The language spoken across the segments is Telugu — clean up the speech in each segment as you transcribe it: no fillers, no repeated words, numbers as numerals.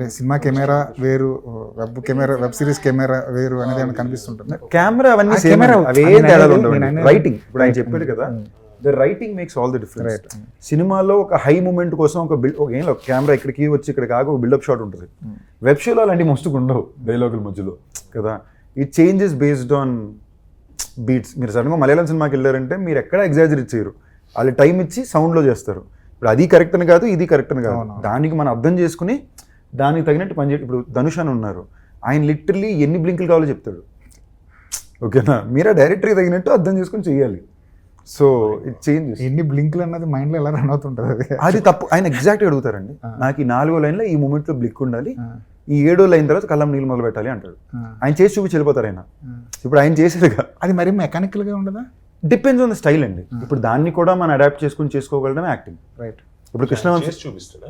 అంటే సినిమా కెమెరా వేరు, వెబ్ సిరీస్ కెమెరా వేరు అనేది ఏమైనా కనిపిస్తుంటుంది. కెమెరా అవన్నీ ఆ కెమెరా అవే నేను తేడాలు అనేది- ఉండవు. నేను అనేది- రైటింగ్ ఇప్పుడు ఆయన చెప్పాడు కదా, the writing makes all the difference. సినిమాలో ఒక హై మూమెంట్ కోసం ఒక కెమెరా ఇక్కడికి వచ్చి ఇక్కడికి ఆగి ఒక బిల్డప్ షాట్ ఉంటుంది. వెబ్ షోలో అలాంటి మస్తుగా ఉండవు డైలాగుల మధ్యలో కదా. It changes based on beats. మీరు సడన్గా మలయాళం సినిమాకి వెళ్ళారంటే మీరు ఎక్కడ ఎగ్జాజరేట్ చేయరు, వాళ్ళు టైం ఇచ్చి సౌండ్లో చేస్తారు. ఇప్పుడు అది కరెక్ట్ అని కాదు, ఇది కరెక్ట్ అని కాదు. దానికి మనం అర్థం చేసుకుని దానికి తగినట్టు పని ఇప్పుడు ధనుష్ అని ఉన్నారు, ఆయన లిటరల్లీ ఎన్ని బ్లింకులు కావాలో చెప్తాడు. ఓకేనా, మీరు ఆ డైరెక్టర్కి తగినట్టు అర్థం చేసుకుని చెయ్యాలి. So it changes. ఎన్ని బ్లింక్లు అన్నది మైండ్లో ఎలా రన్ అవుతుంటుంది అది తప్పు. ఆయన ఎగ్జాక్ట్గా అడుగుతారండి, నాకు ఈ 4వ లైన్లో ఈ మూమెంట్లో బ్లిక్ ఉండాలి, ఈ 7వ లైన్ తర్వాత కళ్ళం నీళ్ళు మొదలు పెట్టాలి అంటాడు. ఆయన చేసి చూపించి వెళ్ళిపోతారు ఆయన. ఇప్పుడు ఆయన చేసేదిగా అది మరి మెకానికల్గా ఉండదా? డిపెండ్స్ ఆన్ ద స్టైల్ అండి. ఇప్పుడు దాన్ని కూడా మనం అడాప్ట్ చేసుకుని చేసుకోగలడమే యాక్టింగ్. రైట్. ఇప్పుడు కృష్ణవంశీ ఆయన చేసి చూపిస్తాడు,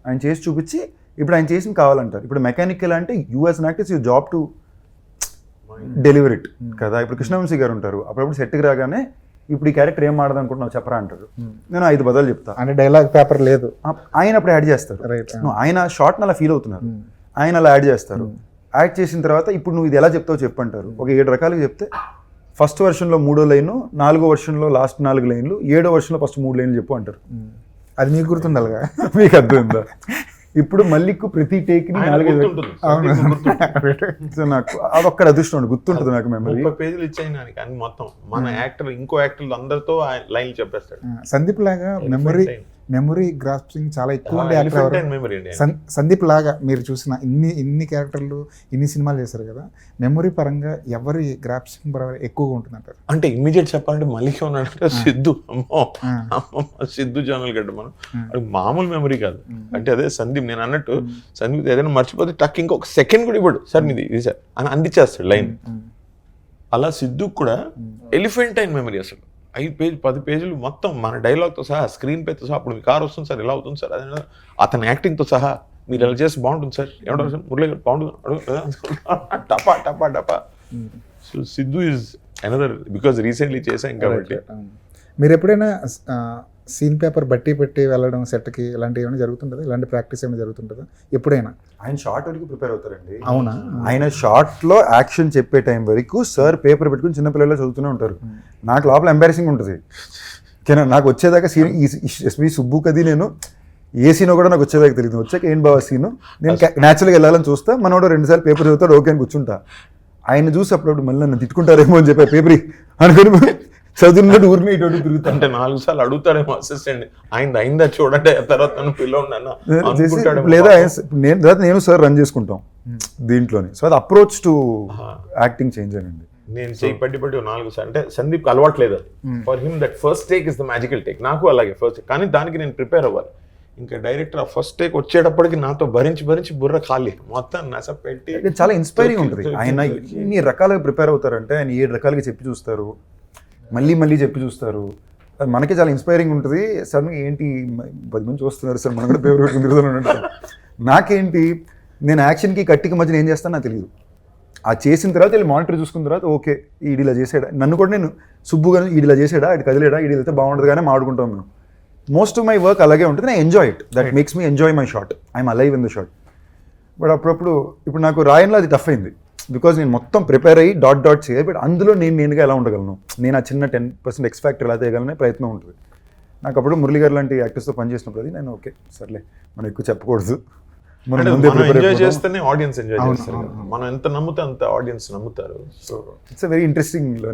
ఆయన చేసి చూపించి ఇప్పుడు ఆయన చేసింది కావాలంటారు. ఇప్పుడు మెకానికల్ అంటే US actors you job to deliver it కదా. ఇప్పుడు కృష్ణవంశీ గారు ఉంటారు, అప్పుడప్పుడు సెట్కి రాగానే ఇప్పుడు ఈ క్యారెక్టర్ ఏం ఆడదు అనుకుంటున్నావు చెప్పరా అంటారు, నేను 5 బదులు చెప్తా అంటే డైలాగ్ పేపర్ లేదు, ఆయన అప్పుడు యాడ్ చేస్తారు. రైట్. ఆయన షార్ట్ని అలా ఫీల్ అవుతున్నారు, ఆయన అలా యాడ్ చేస్తారు. యాడ్ చేసిన తర్వాత ఇప్పుడు నువ్వు ఇది ఎలా చెప్తావు చెప్పంటారు. ఒక 7 రకాలుగా చెప్తే ఫస్ట్ వెర్షన్లో 3వ లైను, 4వ వెర్షన్లో లాస్ట్ 4 లైన్లు, 7వ వెర్షన్లో ఫస్ట్ 3 లైన్లు చెప్పు అంటారు. అది మీకు గుర్తుండాలిగా. మీకు అర్థమైందా? ఇప్పుడు మళ్ళీకు ప్రతి టేక్ని 4-5 సో నాకు అదొక్కడ అదృష్టం అండి, గుర్తుంటుంది నాకు మెమరీ. 30 పేజీలు ఇచ్చాయి నాకు అని మొత్తం మన యాక్టర్ ఇంకో యాక్టర్లు అందరితో లైన్లు చెప్పేస్తాడు. సందీప్ లాగా మెమరీ గ్రాస్పింగ్ చాలా ఎక్కువ ఉండే యాక్టర్ మెమరీ అండి. సందీప్ లాగా మీరు చూసిన ఇన్ని క్యారెక్టర్లు ఇన్ని సినిమాలు చేశారు కదా, మెమరీ పరంగా ఎవరి గ్రాస్పింగ్ పరంగా ఎక్కువగా ఉంటుందంటారు? అంటే ఇమ్మీడియట్ చెప్పాలంటే మళ్ళీ ఉన్నాడంటే సిద్ధు. అమ్మమ్మ సిద్ధు ఛానల్ గడ్డ మనం అది మామూలు మెమరీ కాదు. అంటే అదే సందీప్ నేను అన్నట్టు, సందీప్ ఏదైనా మర్చిపోతే టక్ ఇంకొక సెకండ్ కూడా ఇవ్వడు, సార్ ఇది సార్ అని అందించేస్తాడు లైన్. అలా సిద్ధు కూడా ఎలిఫెంట్ అయిన మెమరీ అసలు 5 పేజీలు 10 పేజీలు మొత్తం మన డైలాగ్తో సహా స్క్రీన్ పేతో సహా, అప్పుడు మీ కార్ వస్తుంది సార్ ఇలా అవుతుంది సార్, అదే అతని యాక్టింగ్తో సహా మీరు ఎలా చేస్తే బాగుంటుంది సార్, ఏమంటారు సార్ మురళి గారు బాగుంటుంది టపా టపా టపా. So Siddhu is another because recently చేశాం కాబట్టి. మీరు ఎప్పుడైనా సీన్ పేపర్ బట్టి పెట్టి వెళ్ళడం సెట్కి ఇలాంటివి ఏమైనా జరుగుతుంటుందా? ఇలాంటి ప్రాక్టీస్ ఏమైనా జరుగుతుంటుందా ఎప్పుడైనా? ఆయన షార్ట్ వరకు ప్రిపేర్ అవుతారండి. అవునా? ఆయన షార్ట్లో యాక్షన్ చెప్పే టైం వరకు సార్ పేపర్ పెట్టుకుని చిన్నపిల్లలు చదువుతూనే ఉంటారు. నాకు లోపల ఎంబారసింగ్ ఉంటుంది. ఓకేనా, నాకు వచ్చేదాకా సీన్ ఎస్పీ సుబ్బు కది నేను ఏ సీనో కూడా నాకు వచ్చేదాకా తెలియదు. వచ్చాక ఏం బాగా సీను నేను న్యాచురల్గా వెళ్ళాలని చూస్తా, మనోడు 2 సార్లు పేపర్ చదువుతాడు, ఓకే అని కూర్చుంటా. ఆయన చూసి అప్పుడప్పుడు మళ్ళీ నన్ను తిట్టుకుంటారేమో అని చెప్పి పేపర్ అనుకుని చదువున్నట్టు ఊరిని ఇటు తిరుగుతా. అంటే 4 సార్లు అడుగుతాడేమో అసిస్టెంట్, అయిందా చూడండి తర్వాత నన్ను పిలవండి లేదా నేను సార్ రన్ చేసుకుంటాం దీంట్లోని. సో అది అప్రోచ్ టు యాక్టింగ్ చేంజ్ అనండి. నేను చేయి పట్టి 4 సార్లు అంటే సందీప్ అలవాట్లేదు. For him that first take is the magical take. నాకు అలాగే ఫస్ట్ టేక్, కానీ దానికి నేను ప్రిపేర్ అవ్వాలి. ఇంకా డైరెక్టర్ ఆ ఫస్ట్ టేక్ వచ్చేటప్పటికి నాతో భరించి బుర్ర ఖాళీ మొత్తం నస పెట్టి. చాలా ఇన్స్పైరింగ్ ఉంటుంది. ఆయన ఇన్ని రకాలుగా ప్రిపేర్ అవుతారంటే ఆయన 7 రకాలుగా చెప్పి చూస్తారు, మళ్ళీ చెప్పి చూస్తారు. అది మనకి చాలా ఇన్స్పైరింగ్ ఉంటుంది. సడన్గా ఏంటి 10 మంది చూస్తున్నారు సార్, మనం కూడా పేపర్ పెట్టుకుని తిరుగుతున్నాం. నాకేంటి, నేను యాక్షన్కి కట్టికి మధ్యన ఏం చేస్తాను నాకు తెలియదు. ఆ చేసిన తర్వాత వెళ్ళి మానిటర్ చూసుకున్న తర్వాత ఓకే ఈడిలా చేసాడా, నన్ను కూడా నేను సుబ్బుగా ఈడిలా చేసాడా, ఇటు కదిలేడా, ఈడి వెళ్తే బాగుంటుంది కానీ మాడుకుంటాం మేము. మోస్ట్ ఆఫ్ మై వర్క్ అలాగే ఉంటుంది. నేను enjoy it, that makes me enjoy my shot. I'm alive in the shot. But అప్పుడప్పుడు ఇప్పుడు నాకు రాయన్లో అది టఫ్ అయింది, బికాజ్ నేను మొత్తం ప్రిపేర్ అయ్యి డాట్ చేయాలి. బట్ అందులో నేనుగా ఎలా ఉండగలను, నేను ఆ చిన్న 10% ఎక్స్ ఫ్యాక్టర్ ఎలా తేయగలనే ప్రయత్నం ఉంటుంది నాకు. అప్పుడు మురళి గారు లాంటి యాక్టర్స్తో పనిచేసినప్పుడు అది నేను ఓకే సర్లే మనం ఎక్కువ చెప్పకూడదు, మనం ఎంజాయ్ చేస్తేనే ఆడియన్స్ ఎంజాయ్ చేస్తారు. మనం ఎంత నమ్ముతే అంత ఆడియన్స్ నమ్ముతారు. So it's a very interesting learning.